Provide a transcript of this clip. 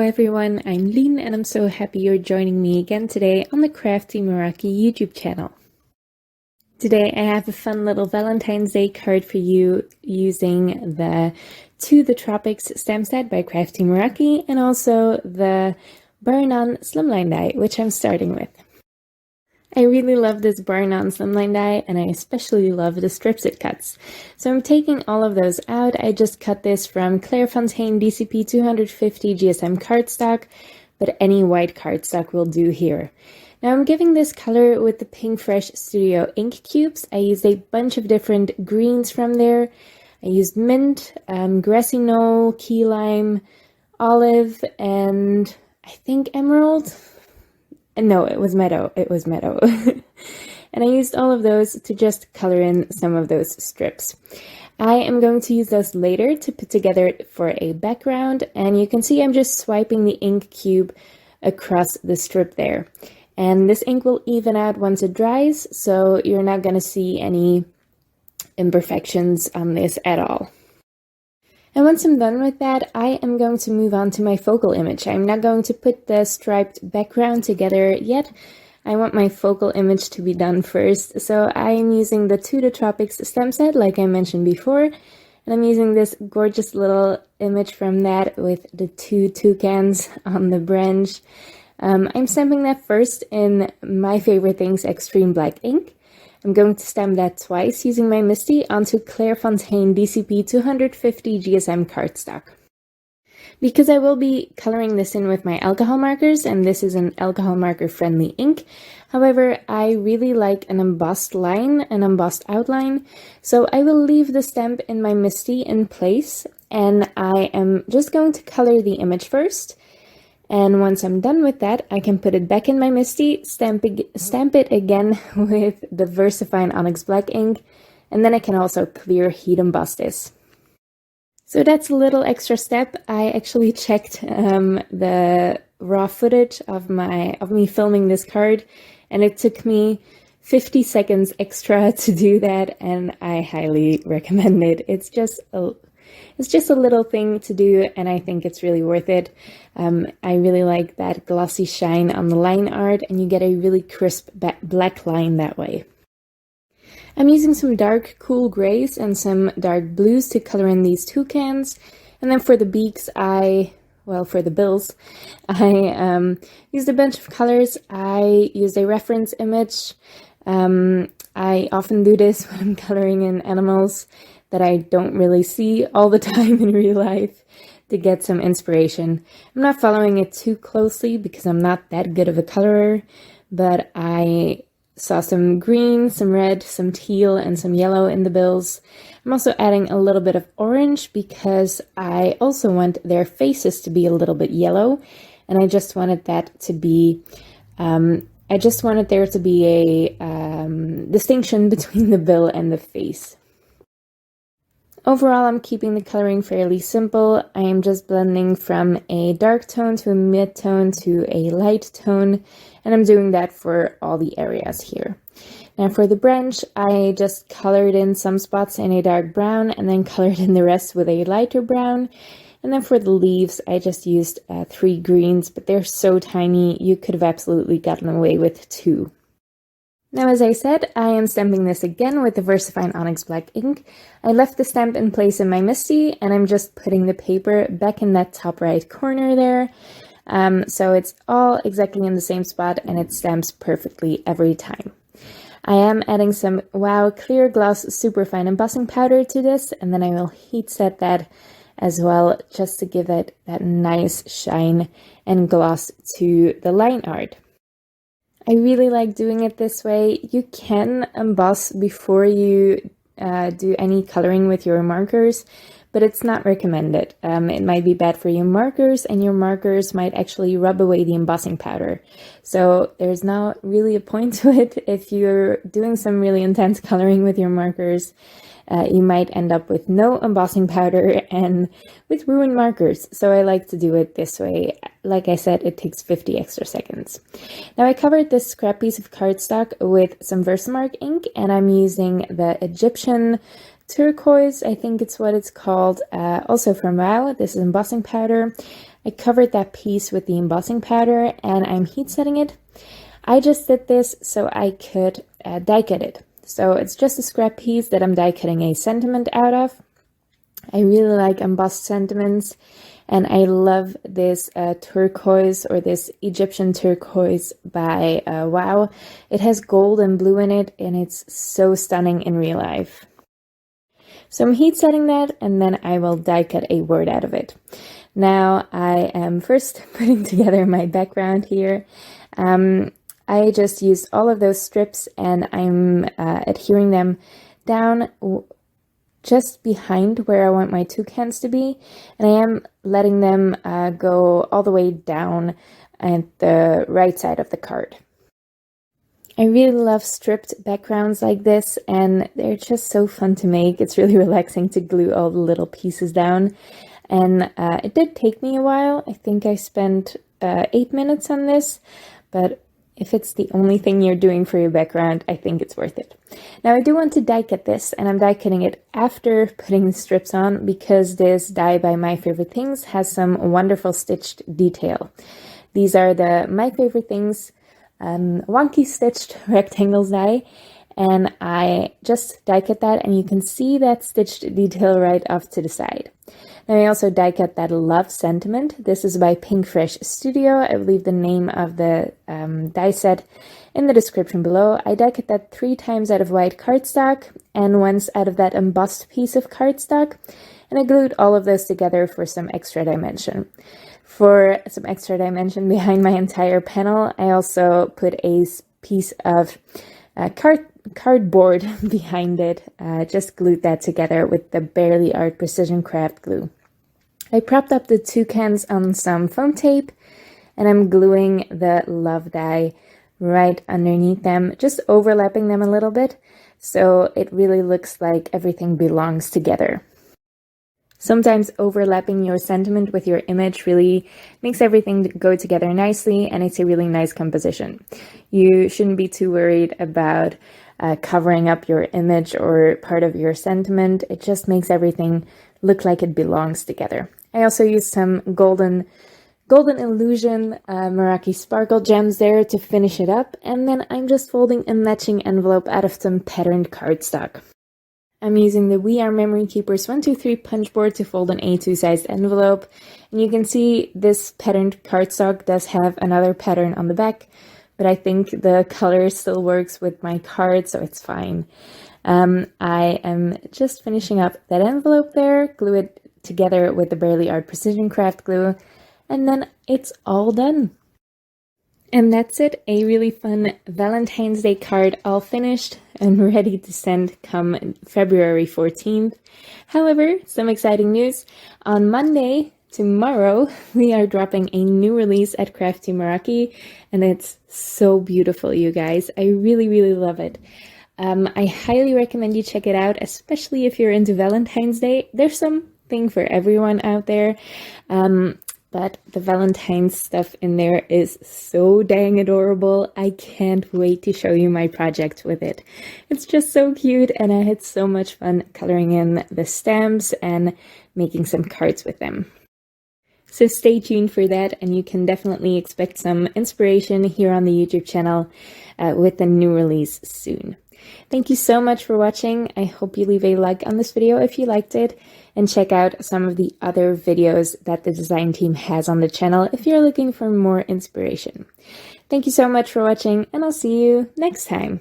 everyone, I'm Lien and I'm so happy you're joining me again today on the Crafty Meraki YouTube channel. Today I have a fun little Valentine's Day card for you using the Tou the Tropics stamp set by Crafty Meraki and also the Bar None Slimline die, which I'm starting with. I really love this Bar None Slimline die, and I especially love the strips it cuts. So I'm taking all of those out. I just cut this from Clairefontaine DCP 250 GSM cardstock, but any white cardstock will do here. Now I'm giving this color with the Pink Fresh Studio ink cubes. I used a bunch of different greens from there. I used mint, grassy knoll, key lime, olive, and I think emerald. No, it was meadow. And I used all of those to just color in some of those strips. I am going to use those later to put together for a background, and you can see I'm just swiping the ink cube across the strip there. And this ink will even out once it dries, so you're not going to see any imperfections on this at all. And once I'm done with that, I am going to move on to my focal image. I'm not going to put the striped background together yet. I want my focal image to be done first. So I am using the Tou the Tropics stamp set, like I mentioned before. And I'm using this gorgeous little image from that with the two toucans on the branch. I'm stamping that first in my favorite things, extreme black ink. I'm going to stamp that twice using my Misti onto Clairefontaine DCP 250 GSM cardstock. Because I will be coloring this in with my alcohol markers, and this is an alcohol marker friendly ink. However, I really like an embossed line, an embossed outline, so I will leave the stamp in my Misti in place, and I am just going to color the image first. And once I'm done with that, I can put it back in my Misti, stamp it again with the VersaFine Onyx Black ink, and then I can also clear heat emboss this. So that's a little extra step. I actually checked the raw footage of me filming this card, and it took me 50 seconds extra to do that, and I highly recommend it. It's just a little thing to do, and I think it's really worth it. I really like that glossy shine on the line art, and you get a really crisp black line that way. I'm using some dark cool grays and some dark blues to color in these toucans, and then for the beaks, for the bills, I used a bunch of colors. I used a reference image. I often do this when I'm coloring in animals that I don't really see all the time in real life to get some inspiration. I'm not following it too closely because I'm not that good of a colorer, but I saw some green, some red, some teal, and some yellow in the bills. I'm also adding a little bit of orange because I also want their faces to be a little bit yellow, and I just wanted that to be there to be a distinction between the bill and the face. Overall, I'm keeping the coloring fairly simple. I am just blending from a dark tone to a mid-tone to a light tone, and I'm doing that for all the areas here. Now for the branch, I just colored in some spots in a dark brown and then colored in the rest with a lighter brown. And then for the leaves, I just used 3 greens, but they're so tiny, you could have absolutely gotten away with 2. Now, as I said, I am stamping this again with the VersaFine Onyx Black ink. I left the stamp in place in my Misti, and I'm just putting the paper back in that top right corner there. So it's all exactly in the same spot, and it stamps perfectly every time. I am adding some Wow Clear Gloss Superfine embossing powder to this, and then I will heat set that as well, just to give it that nice shine and gloss to the line art. I really like doing it this way. You can emboss before you do any coloring with your markers, but it's not recommended. It might be bad for your markers, and your markers might actually rub away the embossing powder. So there's not really a point to it. If you're doing some really intense coloring with your markers, you might end up with no embossing powder and with ruined markers. So I like to do it this way. Like I said, it takes 50 extra seconds. Now I covered this scrap piece of cardstock with some Versamark ink, and I'm using the Egyptian turquoise, I think it's what it's called, also from Wow. This is embossing powder. I covered that piece with the embossing powder and I'm heat setting it. I just did this so I could die cut it. So it's just a scrap piece that I'm die cutting a sentiment out of. I really like embossed sentiments, and I love this turquoise, or this Egyptian turquoise by Wow. It has gold and blue in it, and it's so stunning in real life. So I'm heat setting that, and then I will die cut a word out of it. Now I am first putting together my background here. I just used all of those strips, and I'm adhering them down just behind where I want my toucans to be, and I am letting them go all the way down at the right side of the card. I really love stripped backgrounds like this, and they're just so fun to make. It's really relaxing to glue all the little pieces down, and it did take me a while. I think I spent 8 minutes on this, but if it's the only thing you're doing for your background, I think it's worth it. Now I do want to die cut this, and I'm die cutting it after putting the strips on, because this die by My Favorite Things has some wonderful stitched detail. These are the My Favorite Things Wonky stitched rectangles die, and I just die cut that, and you can see that stitched detail right off to the side. Now I also die cut that Love Sentiment. This is by Pink Fresh Studio. I will leave the name of the die set in the description below. I die cut that 3 times out of white cardstock and once out of that embossed piece of cardstock, and I glued all of those together for some extra dimension. For some extra dimension behind my entire panel, I also put a piece of cardboard behind it. Just glued that together with the Barely Art Precision Craft glue. I propped up the toucans on some foam tape, and I'm gluing the love die right underneath them, just overlapping them a little bit, so it really looks like everything belongs together. Sometimes overlapping your sentiment with your image really makes everything go together nicely, and it's a really nice composition. You shouldn't be too worried about covering up your image or part of your sentiment. It just makes everything look like it belongs together. I also used some Golden Illusion Meraki Sparkle Gems there to finish it up, and then I'm just folding a matching envelope out of some patterned cardstock. I'm using the We Are Memory Keepers 123 punch board to fold an A2 sized envelope, and you can see this patterned cardstock does have another pattern on the back, but I think the color still works with my card, so it's fine. I am just finishing up that envelope there, glue it together with the Barely Art Precision Craft glue, and then it's all done. And that's it, a really fun Valentine's Day card all finished and ready to send come February 14th. However, some exciting news. On Monday, tomorrow, we are dropping a new release at Crafty Meraki, and it's so beautiful, you guys. I really, really love it. I highly recommend you check it out, especially if you're into Valentine's Day. There's something for everyone out there. But the Valentine's stuff in there is so dang adorable. I can't wait to show you my project with it. It's just so cute, and I had so much fun coloring in the stamps and making some cards with them. So stay tuned for that, and you can definitely expect some inspiration here on the YouTube channel with the new release soon. Thank you so much for watching. I hope you leave a like on this video if you liked it, and check out some of the other videos that the design team has on the channel if you're looking for more inspiration. Thank you so much for watching, and I'll see you next time.